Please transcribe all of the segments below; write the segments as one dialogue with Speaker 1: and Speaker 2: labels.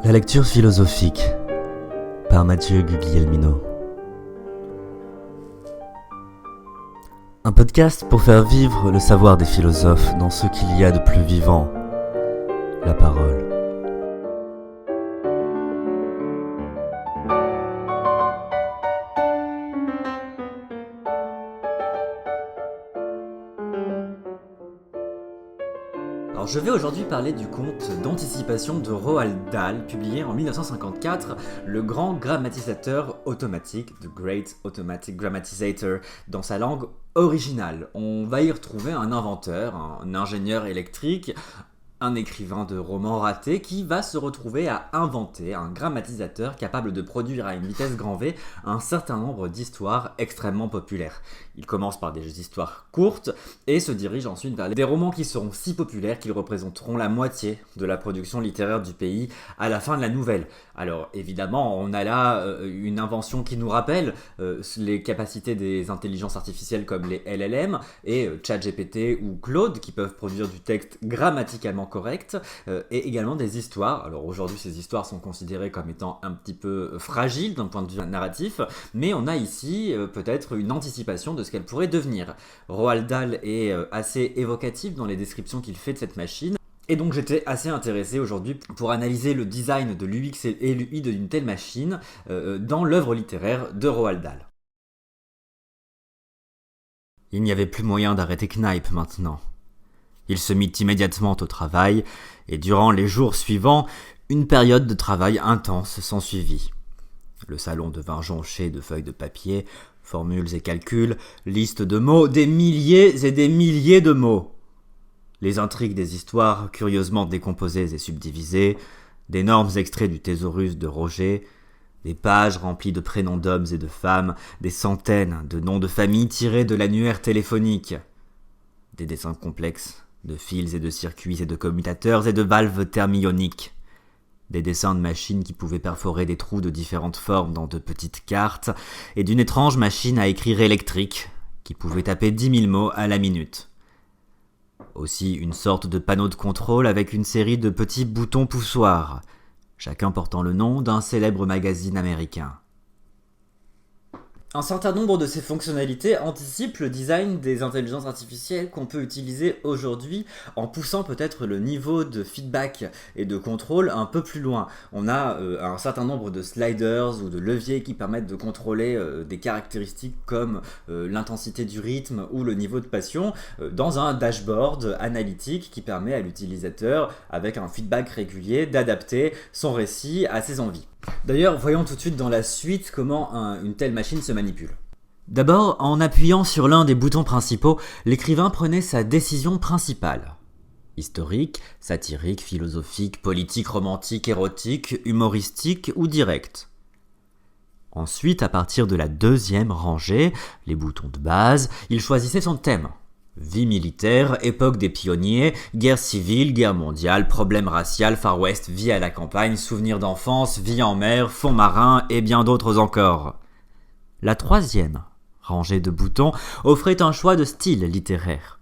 Speaker 1: La lecture philosophique par Mathieu Guglielmino. Un podcast pour faire vivre le savoir des philosophes dans ce qu'il y a de plus vivant, la parole. Alors je vais aujourd'hui parler du conte d'anticipation de Roald Dahl, publié en 1954, le grand grammatisateur automatique, The Great Automatic Grammatizator, dans sa langue originale. On va y retrouver un inventeur, un ingénieur électrique, un écrivain de romans ratés qui va se retrouver à inventer un grammatisateur capable de produire à une vitesse grand V un certain nombre d'histoires extrêmement populaires. Il commence par des histoires courtes et se dirige ensuite vers des romans qui seront si populaires qu'ils représenteront la moitié de la production littéraire du pays à la fin de la nouvelle. Alors évidemment, on a là une invention qui nous rappelle les capacités des intelligences artificielles comme les LLM et ChatGPT ou Claude qui peuvent produire du texte grammaticalement correct et également des histoires. Alors aujourd'hui, ces histoires sont considérées comme étant un petit peu fragiles d'un point de vue narratif, mais on a ici peut-être une anticipation de ce qu'elle pourrait devenir. Roald Dahl est assez évocatif dans les descriptions qu'il fait de cette machine. Et donc j'étais assez intéressé aujourd'hui pour analyser le design de l'UX et l'UI d'une telle machine dans l'œuvre littéraire de Roald Dahl. Il n'y avait plus moyen d'arrêter Knipe maintenant. Il se mit immédiatement au travail, et durant les jours suivants, une période de travail intense s'ensuivit. Le salon devint jonché de feuilles de papier, formules et calculs, listes de mots, des milliers et des milliers de mots. Les intrigues des histoires curieusement décomposées et subdivisées, d'énormes extraits du thésaurus de Roger, des pages remplies de prénoms d'hommes et de femmes, des centaines de noms de famille tirés de l'annuaire téléphonique, des dessins complexes de fils et de circuits et de commutateurs et de valves thermioniques, des dessins de machines qui pouvaient perforer des trous de différentes formes dans de petites cartes, et d'une étrange machine à écrire électrique qui pouvait taper 10 000 mots à la minute. Aussi une sorte de panneau de contrôle avec une série de petits boutons poussoirs, chacun portant le nom d'un célèbre magazine américain. Un certain nombre de ces fonctionnalités anticipent le design des intelligences artificielles qu'on peut utiliser aujourd'hui en poussant peut-être le niveau de feedback et de contrôle un peu plus loin. On a un certain nombre de sliders ou de leviers qui permettent de contrôler des caractéristiques comme l'intensité du rythme ou le niveau de passion dans un dashboard analytique qui permet à l'utilisateur, avec un feedback régulier, d'adapter son récit à ses envies. D'ailleurs, voyons tout de suite dans la suite comment une telle machine se manipule. D'abord, en appuyant sur l'un des boutons principaux, l'écrivain prenait sa décision principale. Historique, satirique, philosophique, politique, romantique, érotique, humoristique ou directe. Ensuite, à partir de la deuxième rangée, les boutons de base, il choisissait son thème. Vie militaire, époque des pionniers, guerre civile, guerre mondiale, problème racial, Far West, vie à la campagne, souvenirs d'enfance, vie en mer, fond marin et bien d'autres encore. La troisième rangée de boutons offrait un choix de style littéraire.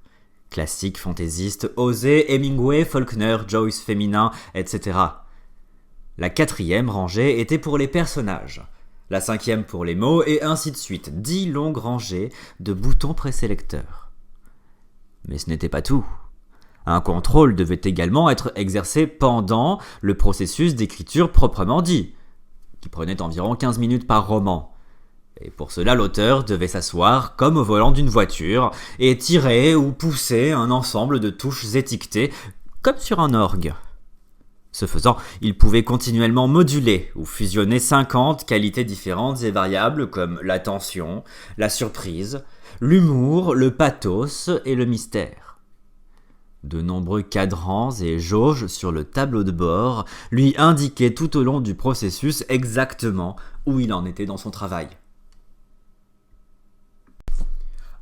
Speaker 1: Classique, fantaisiste, osé, Hemingway, Faulkner, Joyce féminin, etc. La quatrième rangée était pour les personnages. La cinquième pour les mots et ainsi de suite. 10 longues rangées de boutons présélecteurs. Mais ce n'était pas tout. Un contrôle devait également être exercé pendant le processus d'écriture proprement dit, qui prenait environ 15 minutes par roman. Et pour cela, l'auteur devait s'asseoir comme au volant d'une voiture et tirer ou pousser un ensemble de touches étiquetées, comme sur un orgue. Ce faisant, il pouvait continuellement moduler ou fusionner 50 qualités différentes et variables comme la tension, la surprise, l'humour, le pathos et le mystère. De nombreux cadrans et jauges sur le tableau de bord lui indiquaient tout au long du processus exactement où il en était dans son travail.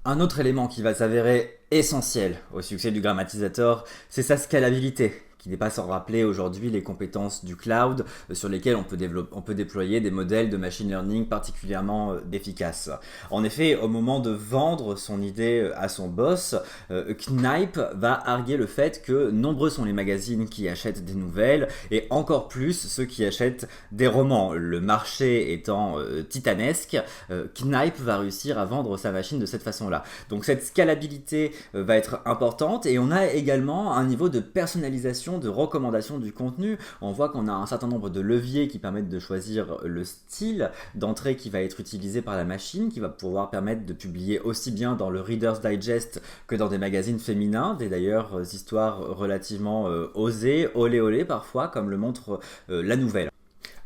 Speaker 1: Un autre élément qui va s'avérer essentiel au succès du grammatisateur, c'est sa scalabilité, qui n'est pas sans rappeler aujourd'hui les compétences du cloud sur lesquelles on peut déployer des modèles de machine learning particulièrement efficaces. En effet, au moment de vendre son idée à son boss, Knipe va arguer le fait que nombreux sont les magazines qui achètent des nouvelles et encore plus ceux qui achètent des romans. Le marché étant titanesque, Knipe va réussir à vendre sa machine de cette façon-là. Donc cette scalabilité va être importante et on a également un niveau de personnalisation, de recommandation du contenu. On voit qu'on a un certain nombre de leviers qui permettent de choisir le style d'entrée qui va être utilisé par la machine, qui va pouvoir permettre de publier aussi bien dans le Reader's Digest que dans des magazines féminins, des d'ailleurs histoires relativement osées, olé olé parfois, comme le montre la nouvelle.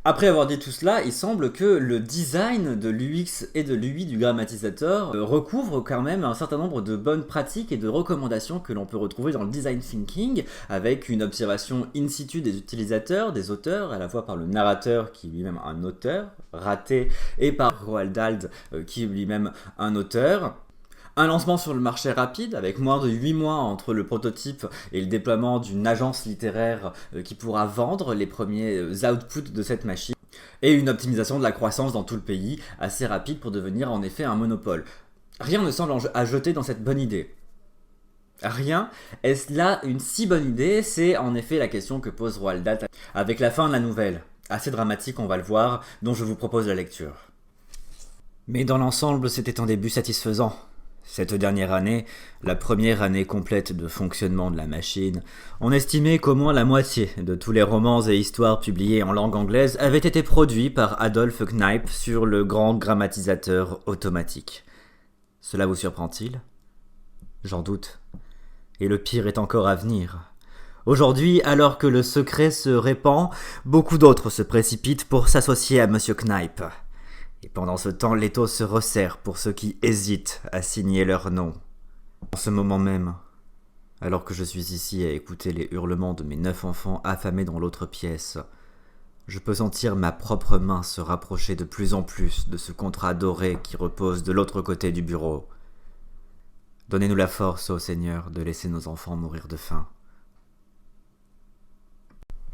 Speaker 1: Après avoir dit tout cela, il semble que le design de l'UX et de l'UI du grammatisateur recouvre quand même un certain nombre de bonnes pratiques et de recommandations que l'on peut retrouver dans le design thinking, avec une observation in situ des utilisateurs, des auteurs, à la fois par le narrateur qui est lui-même un auteur, raté, et par Roald Dahl qui est lui-même un auteur. Un lancement sur le marché rapide, avec moins de 8 mois entre le prototype et le déploiement d'une agence littéraire qui pourra vendre les premiers outputs de cette machine. Et une optimisation de la croissance dans tout le pays, assez rapide pour devenir en effet un monopole. Rien ne semble à jeter dans cette bonne idée. Rien. Est-ce là une si bonne idée? C'est en effet la question que pose Roald Dahl avec la fin de la nouvelle. Assez dramatique, on va le voir, dont je vous propose la lecture. Mais dans l'ensemble, c'était un début satisfaisant. Cette dernière année, la première année complète de fonctionnement de la machine, on estimait qu'au moins la moitié de tous les romans et histoires publiés en langue anglaise avaient été produits par Adolphe Knipe sur le grand grammatisateur automatique. Cela vous surprend-il? J'en doute. Et le pire est encore à venir. Aujourd'hui, alors que le secret se répand, beaucoup d'autres se précipitent pour s'associer à Monsieur Knipe. Et pendant ce temps, l'étau se resserre pour ceux qui hésitent à signer leur nom. En ce moment même, alors que je suis ici à écouter les hurlements de mes 9 enfants affamés dans l'autre pièce, je peux sentir ma propre main se rapprocher de plus en plus de ce contrat doré qui repose de l'autre côté du bureau. Donnez-nous la force, ô Seigneur, de laisser nos enfants mourir de faim.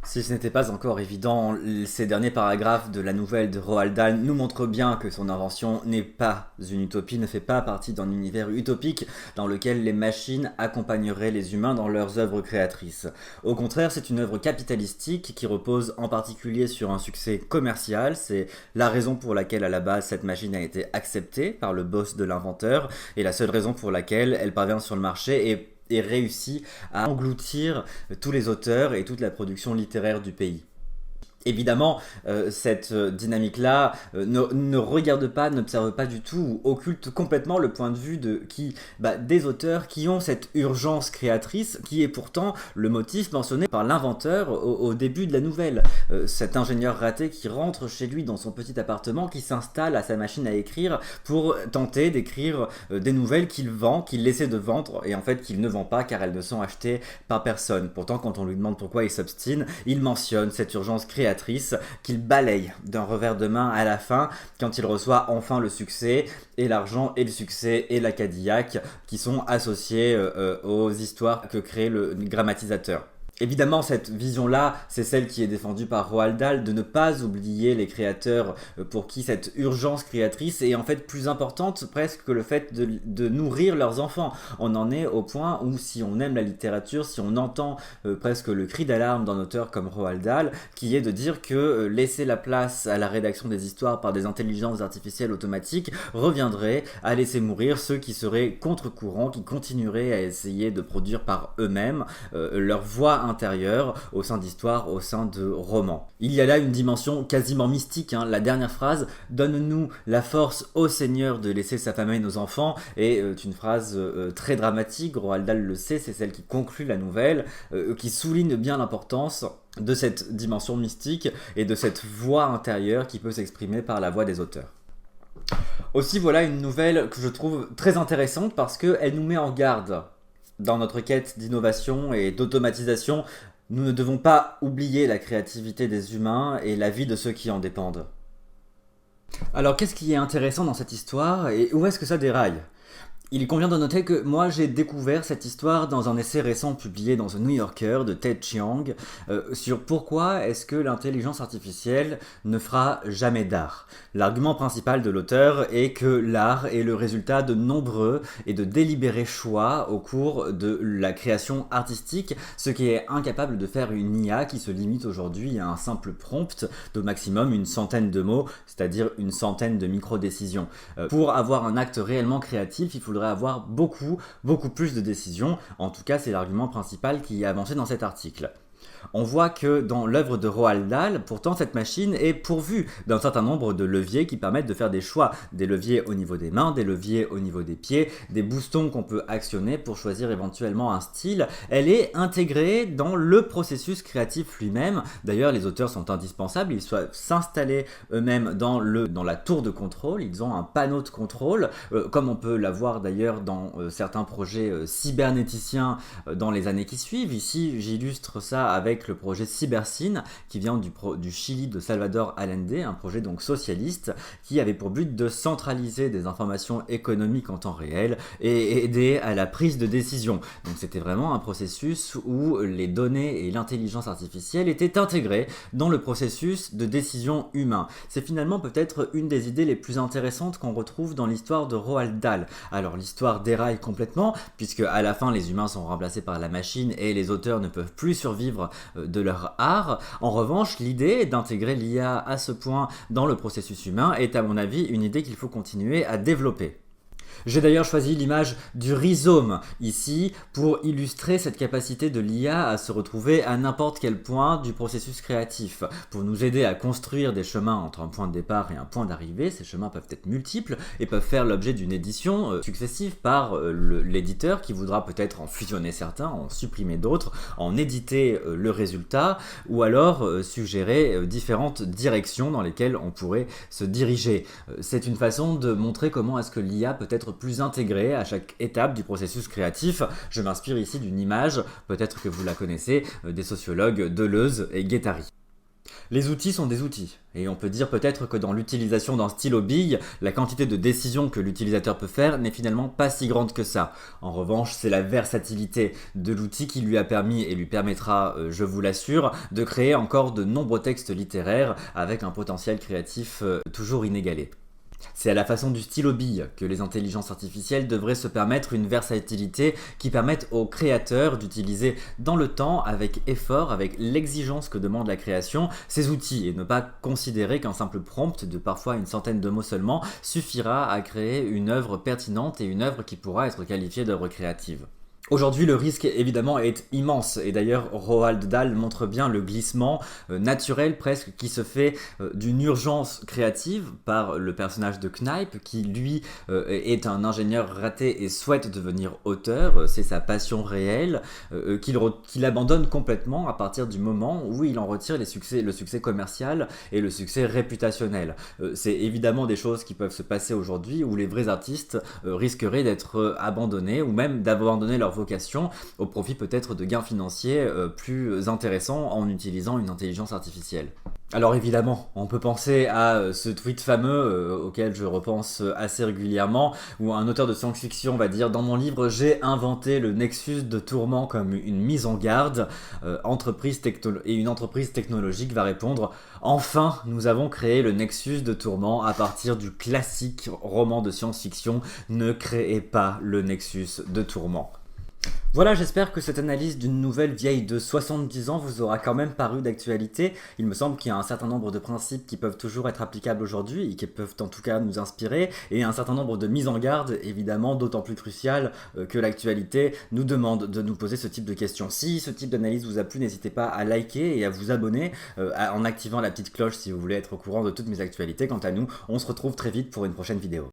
Speaker 1: Si ce n'était pas encore évident, ces derniers paragraphes de la nouvelle de Roald Dahl nous montrent bien que son invention n'est pas une utopie, ne fait pas partie d'un univers utopique dans lequel les machines accompagneraient les humains dans leurs œuvres créatrices. Au contraire, c'est une œuvre capitalistique qui repose en particulier sur un succès commercial. C'est la raison pour laquelle à la base cette machine a été acceptée par le boss de l'inventeur et la seule raison pour laquelle elle parvient sur le marché et réussit à engloutir tous les auteurs et toute la production littéraire du pays. Évidemment, cette dynamique-là ne regarde pas, n'observe pas du tout ou occulte complètement le point de vue des auteurs qui ont cette urgence créatrice qui est pourtant le motif mentionné par l'inventeur au début de la nouvelle. Cet ingénieur raté qui rentre chez lui dans son petit appartement, qui s'installe à sa machine à écrire pour tenter d'écrire des nouvelles qu'il vend, qu'il essaie de vendre et en fait qu'il ne vend pas car elles ne sont achetées par personne. Pourtant, quand on lui demande pourquoi il s'obstine, il mentionne cette urgence créatrice qu'il balaye d'un revers de main à la fin quand il reçoit enfin le succès et l'argent et le succès et la Cadillac qui sont associés aux histoires que crée le grammatisateur. Évidemment, cette vision-là, c'est celle qui est défendue par Roald Dahl, de ne pas oublier les créateurs pour qui cette urgence créatrice est en fait plus importante presque que le fait de nourrir leurs enfants. On en est au point où si on aime la littérature, si on entend presque le cri d'alarme d'un auteur comme Roald Dahl, qui est de dire que laisser la place à la rédaction des histoires par des intelligences artificielles automatiques reviendrait à laisser mourir ceux qui seraient contre-courant, qui continueraient à essayer de produire par eux-mêmes leur voix intérieure au sein d'histoires, au sein de romans. Il y a là une dimension quasiment mystique, la dernière phrase « Donne-nous la force, ô Seigneur, de laisser s'affamer nos enfants » est une phrase très dramatique, Roald Dahl le sait, c'est celle qui conclut la nouvelle, qui souligne bien l'importance de cette dimension mystique et de cette voix intérieure qui peut s'exprimer par la voix des auteurs. Aussi, voilà une nouvelle que je trouve très intéressante parce qu'elle nous met en garde. Dans notre quête d'innovation et d'automatisation, nous ne devons pas oublier la créativité des humains et la vie de ceux qui en dépendent. Alors qu'est-ce qui est intéressant dans cette histoire et où est-ce que ça déraille ? Il convient de noter que moi j'ai découvert cette histoire dans un essai récent publié dans The New Yorker de Ted Chiang sur pourquoi est-ce que l'intelligence artificielle ne fera jamais d'art. L'argument principal de l'auteur est que l'art est le résultat de nombreux et de délibérés choix au cours de la création artistique, ce qui est incapable de faire une IA qui se limite aujourd'hui à un simple prompt d'au maximum une centaine de mots, c'est-à-dire une centaine de micro-décisions. Pour avoir un acte réellement créatif, il faudrait avoir beaucoup plus de décisions. En tout cas, c'est l'argument principal qui est avancé dans cet article. On voit que dans l'œuvre de Roald Dahl, pourtant cette machine est pourvue d'un certain nombre de leviers qui permettent de faire des choix. Des leviers au niveau des mains, des leviers au niveau des pieds, des boostons qu'on peut actionner pour choisir éventuellement un style. Elle est intégrée dans le processus créatif lui-même. D'ailleurs, les auteurs sont indispensables, ils doivent s'installer eux-mêmes dans la tour de contrôle, ils ont un panneau de contrôle, comme on peut l'avoir d'ailleurs dans certains projets cybernéticiens dans les années qui suivent. Ici, j'illustre ça avec le projet CyberSyn qui vient du Chili de Salvador Allende, un projet donc socialiste qui avait pour but de centraliser des informations économiques en temps réel et aider à la prise de décision. Donc c'était vraiment un processus où les données et l'intelligence artificielle étaient intégrées dans le processus de décision humain. C'est finalement peut-être une des idées les plus intéressantes qu'on retrouve dans l'histoire de Roald Dahl. Alors l'histoire déraille complètement puisque à la fin les humains sont remplacés par la machine et les auteurs ne peuvent plus survivre de leur art. En revanche, l'idée d'intégrer l'IA à ce point dans le processus humain est à mon avis une idée qu'il faut continuer à développer. J'ai d'ailleurs choisi l'image du rhizome ici pour illustrer cette capacité de l'IA à se retrouver à n'importe quel point du processus créatif, pour nous aider à construire des chemins entre un point de départ et un point d'arrivée. Ces chemins peuvent être multiples et peuvent faire l'objet d'une édition successive par l'éditeur qui voudra peut-être en fusionner certains, en supprimer d'autres, en éditer le résultat ou alors suggérer différentes directions dans lesquelles on pourrait se diriger. C'est une façon de montrer comment est-ce que l'IA peut être plus intégrée à chaque étape du processus créatif. Je m'inspire ici d'une image, peut-être que vous la connaissez, des sociologues Deleuze et Guattari. Les outils sont des outils, et on peut dire peut-être que dans l'utilisation d'un stylo-bille, la quantité de décisions que l'utilisateur peut faire n'est finalement pas si grande que ça. En revanche, c'est la versatilité de l'outil qui lui a permis et lui permettra, je vous l'assure, de créer encore de nombreux textes littéraires avec un potentiel créatif toujours inégalé. C'est à la façon du stylo-bille que les intelligences artificielles devraient se permettre une versatilité qui permette aux créateurs d'utiliser dans le temps, avec effort, avec l'exigence que demande la création, ces outils et ne pas considérer qu'un simple prompt de parfois une centaine de mots seulement suffira à créer une œuvre pertinente et une œuvre qui pourra être qualifiée d'œuvre créative. Aujourd'hui, le risque évidemment est immense et d'ailleurs Roald Dahl montre bien le glissement naturel presque qui se fait d'une urgence créative par le personnage de Knipe qui lui est un ingénieur raté et souhaite devenir auteur, c'est sa passion réelle, qu'il abandonne complètement à partir du moment où il en retire le succès commercial et le succès réputationnel. C'est évidemment des choses qui peuvent se passer aujourd'hui où les vrais artistes risqueraient d'être abandonnés ou même d'abandonner leur vocation au profit peut-être de gains financiers plus intéressants en utilisant une intelligence artificielle. Alors évidemment, on peut penser à ce tweet fameux auquel je repense assez régulièrement, où un auteur de science-fiction va dire « Dans mon livre, j'ai inventé le nexus de tourment comme une mise en garde. Et une entreprise technologique va répondre « Enfin, nous avons créé le nexus de tourment à partir du classique roman de science-fiction. Ne créez pas le nexus de tourment. » Voilà, j'espère que cette analyse d'une nouvelle vieille de 70 ans vous aura quand même paru d'actualité. Il me semble qu'il y a un certain nombre de principes qui peuvent toujours être applicables aujourd'hui et qui peuvent en tout cas nous inspirer, et un certain nombre de mises en garde, évidemment, d'autant plus cruciales que l'actualité nous demande de nous poser ce type de questions. Si ce type d'analyse vous a plu, n'hésitez pas à liker et à vous abonner en activant la petite cloche si vous voulez être au courant de toutes mes actualités. Quant à nous, on se retrouve très vite pour une prochaine vidéo.